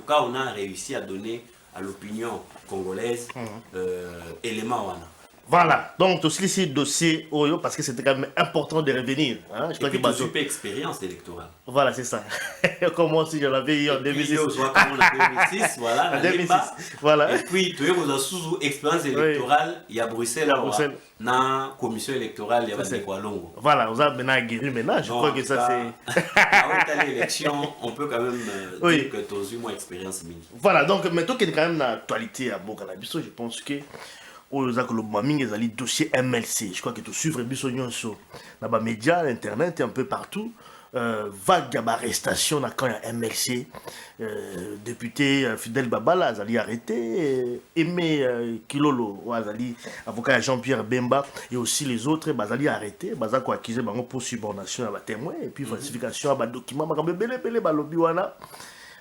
tout cas, on a réussi à donner à l'opinion congolaise élément wana. Voilà, donc aussi ce dossier Oyo, parce que c'était quand même important de revenir. Hein? Je crois que tu super expérience électorale. Voilà, c'est ça. Comme moi aussi, je l'avais eu en 2006. En 2006, voilà. En 2006, voilà. Et puis, tu as une sous-expérience électorale, il y a Bruxelles, dans la commission électorale, il y a des Longo. Voilà, vous avez maintenant guéri maintenant, je crois que ça c'est... À l'élection, on peut quand même dire que tu as eu moins d'expérience. Voilà, donc maintenant qu'il y a quand même une actualité à Bokanabiso, je pense que... le dossier MLC. Je crois que tu suivre sur les médias, internet et un peu partout. Vague d'arrestation quand il y a MLC. Député Fidel Babala, Azali arrêté. Aimé Kilolo, Azali, avocat Jean-Pierre Bemba et aussi les autres, Bazali arrêté. Bazako accusé pour subornation à témoin et puis falsification à documents.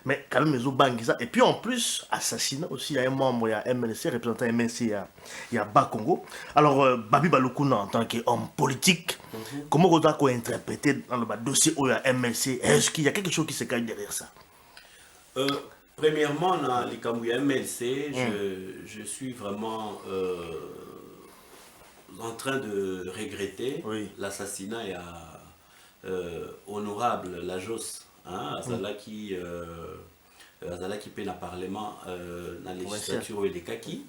Mais quand même, ça. Et puis en plus, assassinat aussi, il y a un membre, il y a MLC, représentant MLC, il y a Bakongo. Alors, Babi Balokuna, en tant qu'homme politique, comment vous avez interprété dans le dossier où il y a MLC? Est-ce qu'il y a quelque chose qui se cache derrière ça? Premièrement, dans les Kamouya MLC, je suis vraiment en train de regretter l'assassinat et honorable Lajos. Azalaki peut na parlement na législature de Kaki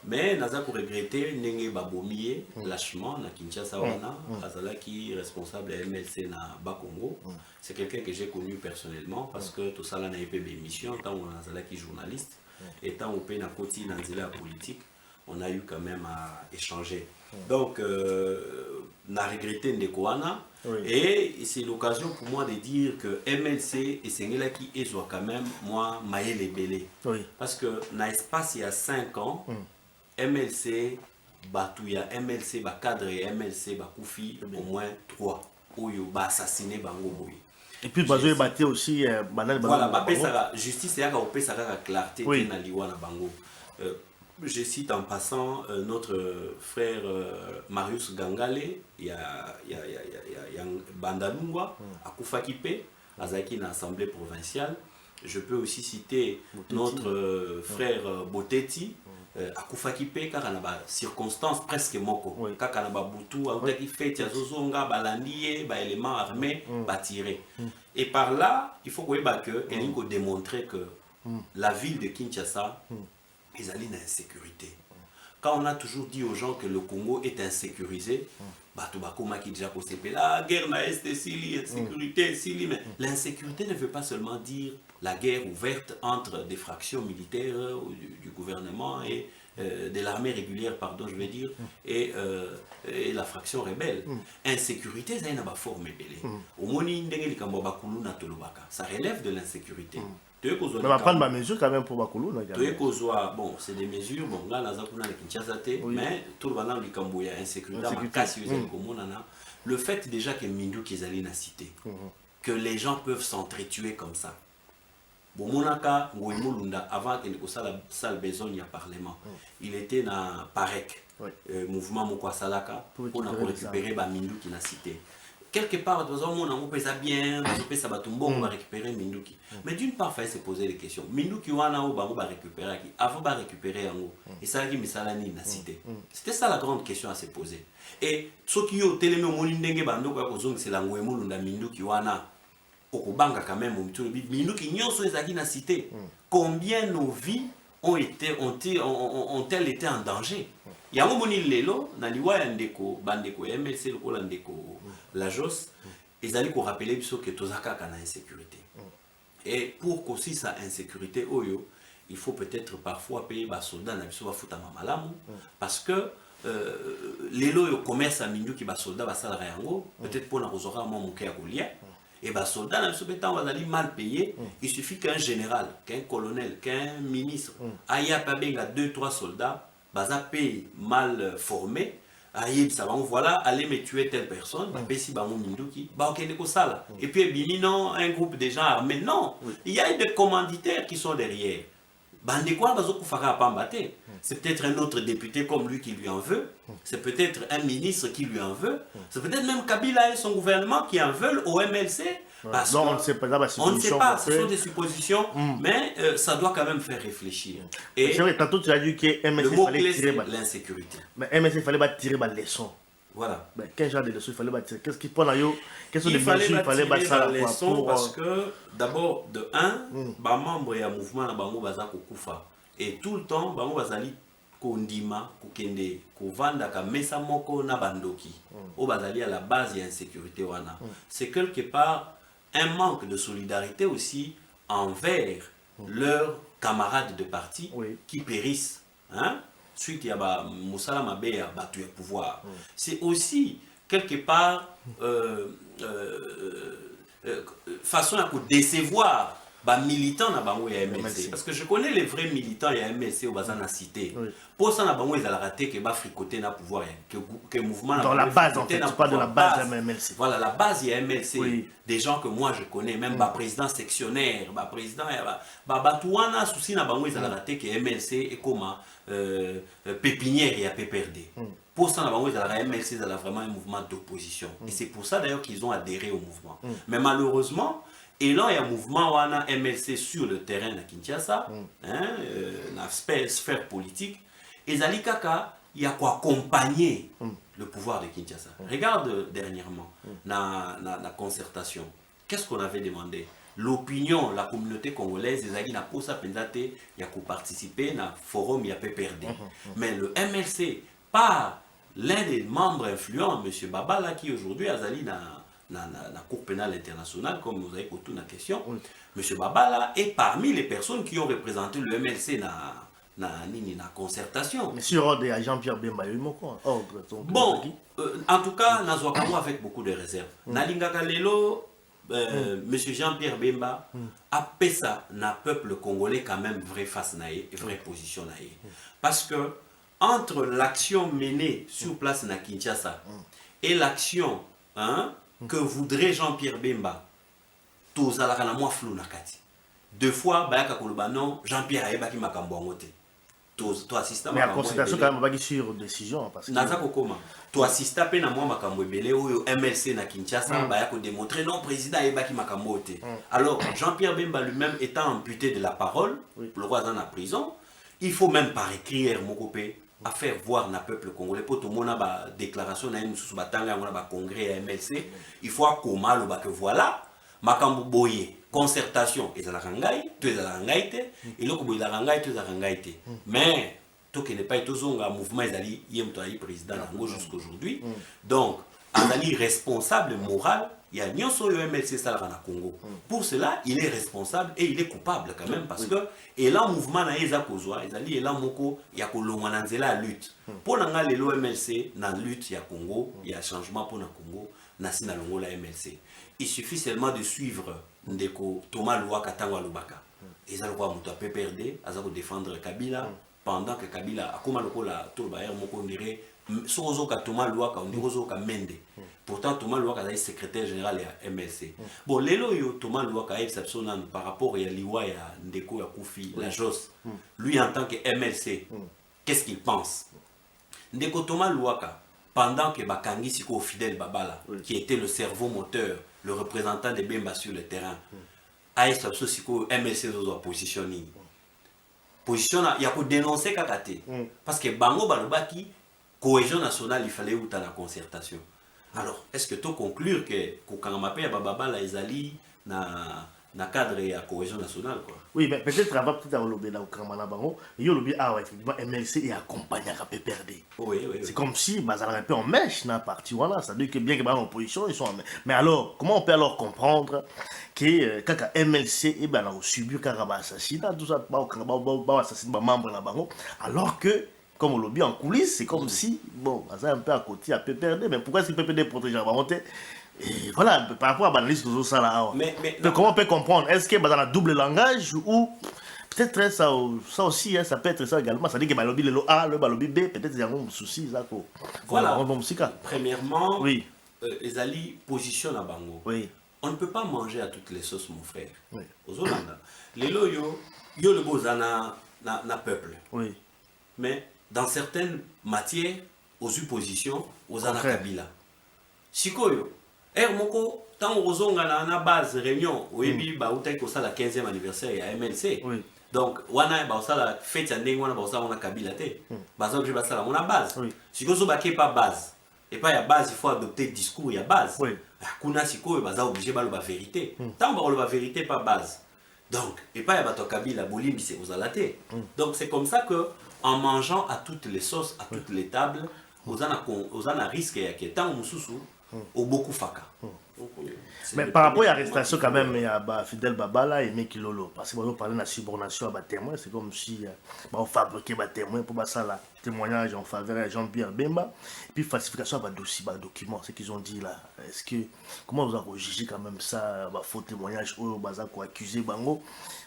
mais naza ko regretter ndenge babomiye lâchement na Kinshasa wana azalaki responsable de MLC na Bakongo. C'est quelqu'un que j'ai connu personnellement parce que tout ça là na épée émission tant on azalaki journaliste et tant on peut na koti na nzela politique on a eu quand même à échanger. Donc na regretté ndeko wana. Et c'est l'occasion pour moi de dire que MLC et Sengela qui est quand même moi maïle belé. Parce que dans l'espace il y a 5 ans, MLC Batouya, MLC cadre MLC Koufi au moins 3 Oyo assassiné bango boy. Et puis Bazoé batté aussi voilà, ça justice et ça clarté na liwa na bango. Je cite en passant notre frère Marius Gangale, il y a Bandalungwa, à Koufakipe, à Zaki dans l'Assemblée provinciale. Je peux aussi citer notre frère Boteti, à Koufakipe, car il y a des circonstances presque moko. Car il y a des boutou, il fait des zozonga, balandier, des éléments armés, tirés. Et par là, il faut que démontrer que la ville de Kinshasa, ils allaient dans l'insécurité. Quand on a toujours dit aux gens que le Congo est insécurisé, la guerre na est insécurité, mais l'insécurité ne veut pas seulement dire la guerre ouverte entre des fractions militaires du gouvernement et de l'armée régulière, pardon, je veux dire, et la fraction rebelle. Insécurité, ça n'a pas forme ça relève de l'insécurité. On va prendre ma mesure quand même pour Bakoulou. Bon, c'est des mesures, bon, là, mais tout le monde il y a insécurité. Le fait déjà que Mindou Kizali n'a cité, que les gens peuvent s'entretuer comme ça. Bon, Monaka, avant qu'il y ait la salle besoin, il y a parlement. Il était dans Parek, mouvement Mokwasalaka, pour récupérer Mindou qui n'a cité. Quelque part, on peut ça bien, on va récupérer Minduki. Mais d'une part, il faut se poser des questions. Minduki, on va récupérer qui avant de récupérer en haut. Et ça, la cité. C'était ça la grande question à se poser. Et ceux qui ont télé c'est la Minduki, Okobanga quand même, Minduki, na cité. Combien nos vies ont-elles été en danger? Il y a un moment lelo na liwa ya ndeko bandeko MLC lokola ndeko la JOS ils allaient qu'on rappeler que tozaka kana insécurité. Et pour qu'aussi ça insécurité oyo, il faut peut-être parfois payer bas soldats na biso ba futa mamalamu parce que lelo yo commerce à mindu ki ba soldats ba sala yango peut-être pour na kozora mo muke ya kolia et bas soldats na biso betan ba zali mal payé, il suffit qu'un général, qu'un colonel, qu'un ministre aya pa benga 2-3 soldats baza pays mal formé, voilà, allez me tuer telle personne, et puis non, un groupe de gens armés, non, il y a des commanditaires qui sont derrière. bandekwa bazokufaka pambate. C'est peut-être un autre député comme lui qui lui en veut. C'est peut-être un ministre qui lui en veut. C'est peut-être même Kabila et son gouvernement qui en veulent au MLC. Parce non, on ne sait pas, on ne sait pas, ce sont des suppositions, mais ça doit quand même faire réfléchir. Et c'est vrai, tantôt tu as dit que MLC fallait tirer l'insécurité. Mais MLC fallait tirer les leçons. Voilà. Ben, quel genre de leçons il fallait tirer? Qu'est-ce qu'il faut là? Quelles sont les mesures il fallait tirer les leçons parce que d'abord, de un, bah membre et un mouvement na bango baza kokufa. Et tout le temps, bango bazali kondima, kokende, kovanda ka mesa moko na bandoki. O bazali à la base de l'insécurité wana. C'est quelque part un manque de solidarité aussi envers leurs camarades de parti qui périssent. Hein? Suite à Moussala Mabé a battu le pouvoir. C'est aussi quelque part façon à décevoir les militants na bango ya MLC. Parce que je connais les vrais militants ya MLC au bazan à cité. Pour ça na bango ils ont raté que ba fricoter na pouvoir que mouvement dans la base en fait, pas de la base de MLC. Voilà la base ya MLC. Des gens que moi je connais, même ba président sectionnaire, ba président ba touana souci na bango ils ont raté que MLC est comme pépinière et à PPRD. Pour ça, MLC est vraiment un mouvement d'opposition. Et c'est pour ça d'ailleurs qu'ils ont adhéré au mouvement. Mais malheureusement, et là, il y a un mouvement où on a MLC sur le terrain de Kinshasa, dans la sphère politique. Et Zali Kaka, il y a quoi accompagner le pouvoir de Kinshasa. Regarde dernièrement, dans la concertation, qu'est-ce qu'on avait demandé? L'opinion, la communauté congolaise, les Agui n'a pas ça pendate, il y a qu'à participer dans le forum, il y a PPRD. Mais le MLC, par l'un des membres influents, M. Babala, qui aujourd'hui a allé dans la Cour pénale internationale, comme vous avez posé la question, M. Babala est parmi les personnes qui ont représenté le MLC dans la concertation. Mais sur ordre de Jean-Pierre Bemba, il y a eu quoi? Bon, en tout cas, nous avons avec beaucoup de réserves. Nalingaka Lelo, M. Jean-Pierre Bemba a fait ça dans le peuple congolais quand même vraie face naïe, vraie position naïe. Parce que entre l'action menée sur place na Kinshasa et l'action que voudrait Jean-Pierre Bemba, tout ça la moi flou na kati. Deux fois bayaka koloba non, Jean-Pierre ayeba ki makambo ngote. To assistant mais la consultation quand même pas sur décision parce que nazako koma. To assistant pe na moi makambo ebele oyo MLC na Kinshasa bayako démontrer non président ayeba ki makambo te. Alors Jean-Pierre Bemba lui-même étant amputé de la parole, le roi dans la prison, il faut même par écrire mon copé à faire voir le peuple congolais pour tout le monde a une déclaration na une sous batanga on a congrès à MLC il faut comment le que voilà makambo boye concertation et la rangai tu la rangai te et le ko la rangai tu la rangai te mais tout qui n'est pas tout zonga mouvement ezali yem to président nango jusqu'aujourd'hui donc azali responsable moral. Il y a Nyonso MLC Salra na Congo. Pour cela, il est responsable et il est coupable quand même parce que et là mouvement na eza kozwa, ezali et là moko ya kolongwa na nzela la lutte. Pour nga le MLC na lutte ya Congo, il y a changement pour na Congo, na sina longo la MLC. Il suffit seulement de suivre ndeko Thomas Louaka Tangwa Lubaka. Ezali kwa muto PPRD, azako défendre Kabila pendant que Kabila akoma lokola tolbayer moko ndire Sozo Thomas Louaka, on dit Sozo Mende. Pourtant, Thomas Louaka est secrétaire général à MLC. Bon, Lelo Thomas Louaka a exception par rapport à Liwa et à Ndeko Koufi, la JOS. Lui, en tant que MLC, qu'est-ce qu'il pense? Ndeko Thomas Louaka, pendant que Bakangi Siko Fidel Babala, qui était le cerveau moteur, le représentant de Bemba sur le terrain, a exception Siko MLC Zozo positionné. Position, il y a pour dénoncer Kakate. Parce que Bango Balobaki, cohésion nationale, il fallait où la concertation. Alors, est-ce que tu conclure que quand on m'appelle Bababa la Ezali na cadre de la cohésion nationale quoi? Oui, mais peut-être avant peut-être à lobby là au Kamana Bango, il y a lobby effectivement MLC et accompagné à PPRD. Oui. C'est comme si ça un peu en mèche dans la partie voilà, ça veut dire que bien que en opposition ils sont en mèche. Mais alors, comment on peut alors comprendre que quand MLC et ben là au subir caraba assassinat tout ça pas assassinat membre là Bango alors que comme on l'a dit en coulisses, c'est comme si, bon, ça un peu à côté à PPRD, mais pourquoi est-ce que PPRD protège la volonté? Et voilà, par rapport à l'analyse de ça là. Mais comment on peut comprendre? Est-ce que dans un double langage ou peut-être ça aussi, ça peut être ça également. Ça dit que le lobby le A, le lobby B, peut-être il y a un souci. Voilà. Premièrement, Ezali position à Bango. Oui. On ne peut pas manger à toutes les sauces, mon frère. Aux Hollande, les loyo, yo le bozana. na peuple. Oui. Mais dans certaines matières, aux oppositions, aux Anakabila. Sikoyo, moko, tant aux na base réunion, oui, bah, ou ça la 15e anniversaire à MLC. Oui. Donc, wana ba ça la fête andeng wana ba ça on a Kabila te. Ba ça je ba ça on a base. Sikoyo so ba pas base. Et pas ya base, il faut adopter discours, il y a base. Oui. Kuna sikoyo ba ça obligé ba la vérité. Tant ba la vérité pas base. Donc, et pas ya ba to Kabila bolimbi c'est aux alaté. Donc c'est comme ça que en mangeant à toutes les sauces, à toutes les tables, aux ana risque ya que tant mususu au beaucoup faka. Mais par rapport à l'arrestation quand même, il y a Fidel Babala et Meki Lolo. Parce que on parle de la subornation à témoin, c'est comme si on fabriquait des témoins pour ça là, témoignage en faveur de Jean-Pierre Bemba. Et puis falsification à dossier, documents, ce qu'ils ont dit là. Est-ce que comment vous avez jugé quand même ça, faux témoignage ou baza quoi accuser Bango,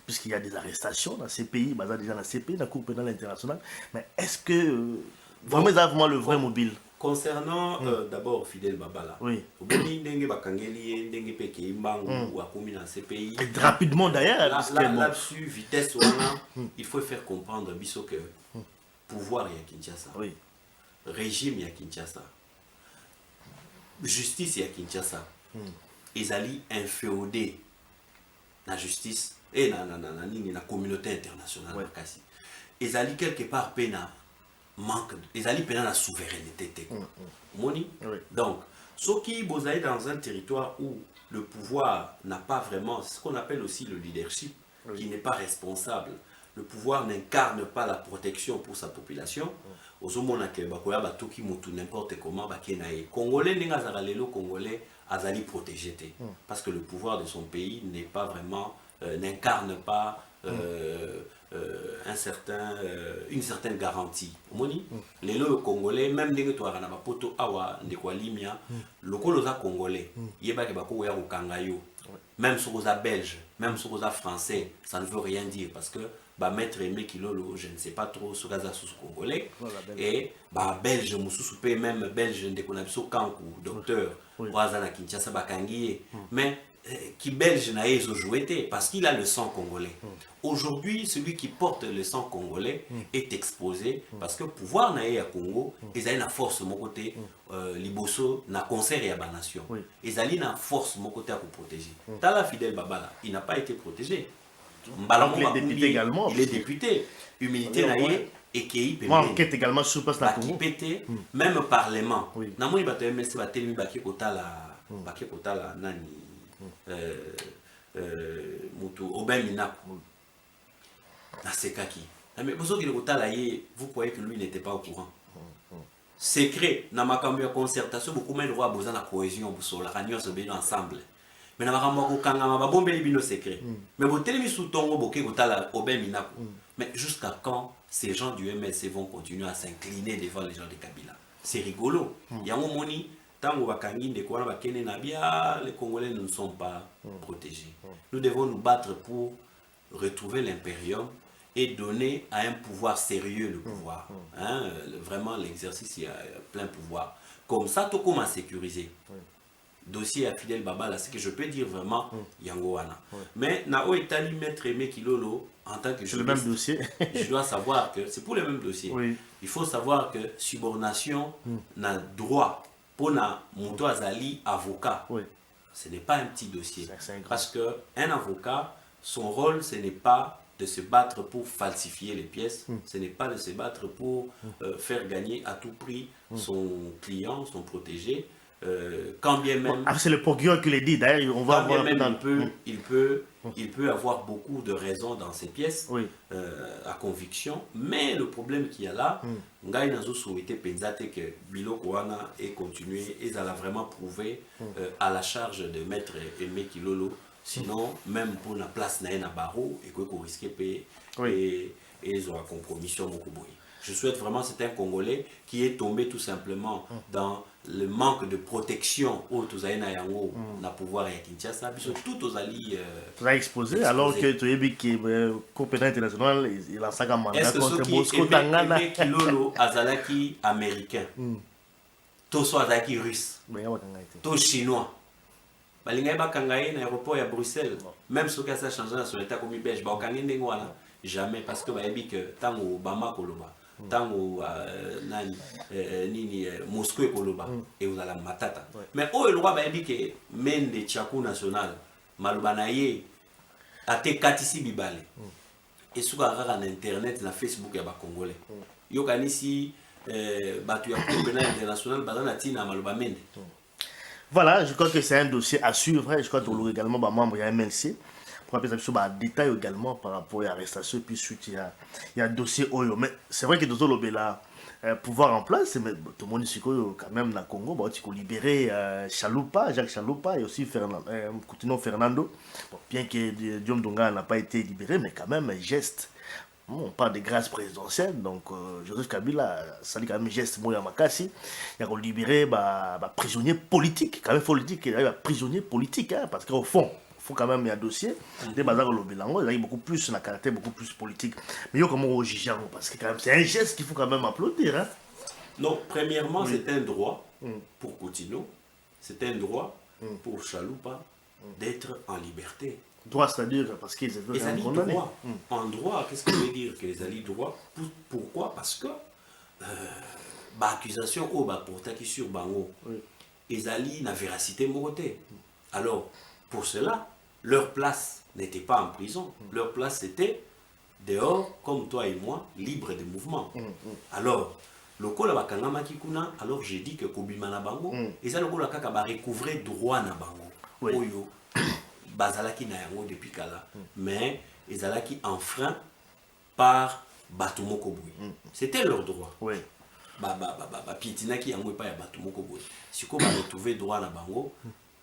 puisqu'il y a des arrestations dans ces pays, baza déjà dans ces pays, dans la Cour pénale internationale. Mais est-ce que vraiment le vrai mobile? Concernant d'abord Fidel Babala, oui. Rapidement d'ailleurs. Là-dessus, vitesse, il faut faire comprendre que pouvoir il y a Kinshasa, oui. Régime il y a Kinshasa, justice il y a Kinshasa, ils allaient inféoder la justice et la communauté internationale. Oui. Ils allaient quelque part pena. Manque, ils allaient peiner la souveraineté. Moni. Oui. Donc, ceux qui vous allez dans un territoire où le pouvoir n'a pas vraiment ce qu'on appelle aussi le leadership, oui. Qui n'est pas responsable, le pouvoir n'incarne pas la protection pour sa population. Aux hommes n'importe comment, Congolais, Congolais, azali protégé. Parce que le pouvoir de son pays n'est pas vraiment, n'incarne pas. Une certaine garantie. Les lois congolais, même les gens na bapoto awa ndekwalimia, lokoloza congolais, yeba ke bako ya kangayo. Même sur les belges, même sur les français, ça ne veut rien dire parce que ba maître Aimé Kilolo, je ne sais pas trop ce gaza sous congolais et ba belge mususu pe même belge ndekonabiso kanku docteur wazana Kinshasa bakangiye. Mais qui belge n'a joué parce qu'il a le sang congolais. Aujourd'hui, celui qui porte le sang congolais est exposé parce que le pouvoir n'a à Congo, ils ont une force de mon côté, Liboso n'a concert et à la nation. Ils ont une force de mon côté à vous protéger. Tala Fidel Babala, il n'a pas été protégé. Il est député également. Il est député. Humilité naïe et qui moi enquête également sur place dans Congo. Même parlement. Namoni bato MSC ba telemi ba kotala nani mutu Obemina Nasekaki. Mais vous croyez que lui n'était pas au courant. Secret, na makambo ya concertation beaucoup moins droit besoin la cohésion pour la réunion se bien ensemble. Mais na makambo ko kangama ba bombe libino secret. Mais vous telemi sous tongo boké kotala Obemina. Mais jusqu'à quand ces gens du MSC vont continuer à s'incliner devant les gens de Kabila? C'est rigolo. Yango moni tango bakangi ndeko wana bakene na bia, les Congolais ne sont pas protégés. Nous devons nous battre pour retrouver l'impérium et donner à un pouvoir sérieux le pouvoir. Hein, vraiment l'exercice, il y a plein pouvoir. Comme ça, tout comme à sécuriser. Dossier à Fidel Babala, c'est que je peux dire vraiment Yangoana. Mais Nao Etali Maître Aimé Kilolo, en tant que juriste, le même dossier. Je dois savoir que c'est pour le même dossier. Il faut savoir que subornation n'a droit pour na Mouto Azali avocat. Ce n'est pas un petit dossier. Parce qu'un avocat, son rôle, ce n'est pas de se battre pour falsifier les pièces, ce n'est pas de se battre pour faire gagner à tout prix son client, son protégé. Quand bien même... c'est le procureur qui l'a dit, d'ailleurs, on va voir... Il peut avoir beaucoup de raisons dans ces pièces, à conviction, mais le problème qu'il y a là, Ngai Nazo souhaité pensate que Biloko Wana ait continué, et ça l'a vraiment prouvé à la charge de Maître Aimé Kilolo. Sinon, même pour la place na barreau, et qu'on risque payer et ils ont un compromission beaucoup boy. Je souhaite vraiment, c'est un Congolais qui est tombé tout simplement dans le manque de protection au Tozaïna Yango, na pouvoir et Kinshasa, tout aux alliés exposé, alors que tu es dit que compétent international, il a ça comme mandat contre Bosco Tangana. Est-ce que Kilolo Azalaki américain, tout soit Azalaki russe, tout chinois. Balinga bakanga na aéroport à Bruxelles, même ce que ça change sur l'état comme belge, ba kangi ndengwana jamais parce que bayebi que tant au Bamako koloba tant au nani nini Moscou koloba et vous allez matata mais oh le roi bayebi que mende Tchakou national maloba na ye ate katisi bibale et suka kaka na internet na Facebook ya ba congolais yo kanisi batu ya tribunal international bazana tina maloba mende. Voilà, je crois que c'est un dossier à suivre. Je crois que nous également membre de MLC. Pour appeler ça des détails également par rapport à l'arrestation. Et puis suite, il y a un dossier Oyo. Mais c'est vrai que dans le là, pouvoir en place, mais tout le monde ici quand même dans le Congo, bah, tu peux libérer Chaloupa, Jacques Chaloupa et aussi Coutinho Fernando. Bon, bien que Diom Donga n'a pas été libéré, mais quand même un geste. On parle de grâce présidentielle, donc Joseph Kabila, ça dit quand même geste Moya Makassi, il a libéré prisonnier politique, quand même il faut le dire qu'il y a prisonnier politique, hein, parce qu'au fond, il faut quand même y a un dossier, des bazars au Bilango, il y a beaucoup plus un caractère beaucoup plus politique. Mais il y a comment au Gijan, parce que quand même c'est un geste qu'il faut quand même applaudir. Hein. Non, premièrement, c'est un droit pour Coutinho, c'est un droit pour Chaloupa d'être en liberté. Droit, c'est-à-dire parce qu'ils étaient condamnés. En droit, qu'est-ce que veut dire que les alliés droit? Pourquoi? Parce que l'accusation au portaki sur Bango, les alliés n'ont véracité morotée. Alors, pour cela, leur place n'était pas en prison. Leur place était dehors, comme toi et moi, libre de mouvement. Alors, le col bakangama kikuna, alors j'ai dit que Kobima na Bango, et ça le col kaka ba recouvrer droit na Bango. Oyo. Bazalaki na yango depuis kala mais ezalaki enfreint par Batumoko Boy. C'était leur droit. Oui. Pietinaki yango pas ya Batumoko Boy. Si ko ba retrouver droit na bango,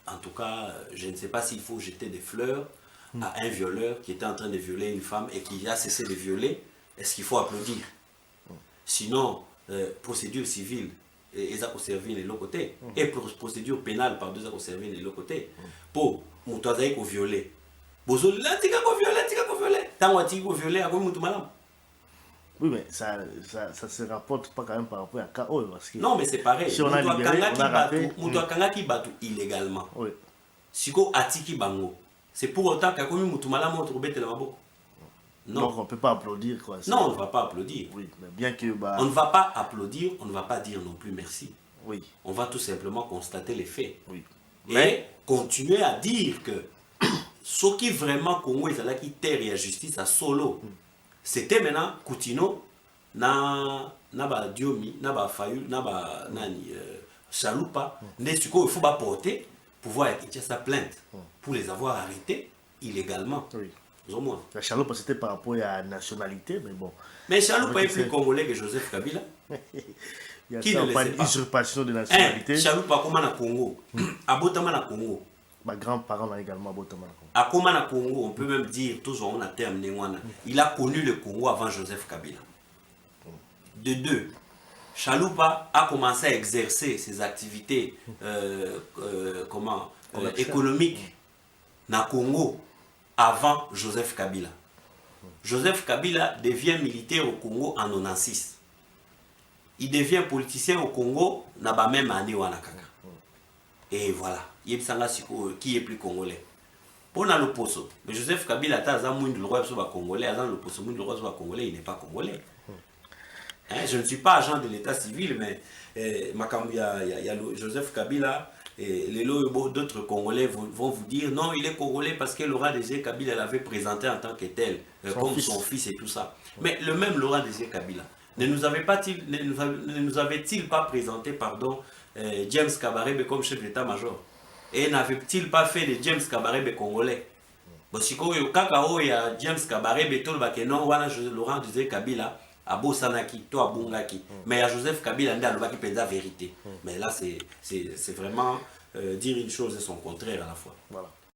en tout cas, je ne sais pas s'il faut jeter des fleurs à un violeur qui était en train de violer une femme et qui a cessé de violer. Est-ce qu'il faut applaudir? Sinon, procédure civile et ça servir de l'autre côté et procédure pénale par deux ça servir de l'autre côté pour mutuazaï ko violer bozo la tika ko violer tant wati ko violer à quoi mutu malam. Oui, mais ça se rapporte pas quand même par rapport à cas parce que non mais c'est pareil si on a libéré on a raté mutuakangaki batu illégalement oui siko atiki bango c'est pour autant qu'à quoi mutu malam on trouve la maboko. Non. Donc on ne peut pas applaudir quoi. Non, on ne va pas applaudir. Oui, mais bien que on ne va pas applaudir, on ne va pas dire non plus merci. Oui. On va tout simplement constater les faits. Oui. Et continuer à dire que ce qui vraiment Congo est là qui terre et la justice à solo. C'était maintenant Coutinho na ba Diomi, na ba Fayou, na ba nani Chaloupa, il faut pas porter pouvoir écrire sa plainte pour les avoir arrêtés illégalement. Oui. La Chaloupa c'était par rapport à la nationalité, mais bon. Mais Chaloupa est plus congolais que Joseph Kabila. Il y a pas d'usurpation de nationalité. Chaloupa comment na Congo, abotama na Congo. Ma grands-parents là également abotama na Congo. À comment na Congo, on peut même dire toujours on a terminé il a connu le Congo avant Joseph Kabila. De deux, Chaloupa a commencé à exercer ses activités économiques na Congo avant Joseph Kabila. Joseph Kabila devient militaire au Congo en 1996. Il devient politicien au Congo dans la même année. Et voilà, qui est plus congolais. Pour le poso, mais Joseph Kabila a un le roi congolais, le poso le roi congolais, il n'est pas congolais. Hein, je ne suis pas agent de l'état civil, mais il y a Joseph Kabila. Et d'autres Congolais vont vous dire non, il est Congolais parce que Laurent Désiré Kabila l'avait présenté en tant que tel, comme son fils et tout ça. Mais le même Laurent Désiré Kabila ne nous avait-il pas présenté James Kabarebe comme chef d'état-major? Et n'avait-il pas fait de James Kabarebe congolais? Bon, si il y a James Kabarebe, Laurent Désiré Kabila à Bosanaki, toi à Bungaki, mais à Joseph Kabila, il y a la vérité. Mais là, c'est vraiment dire une chose et son contraire à la fois. Voilà.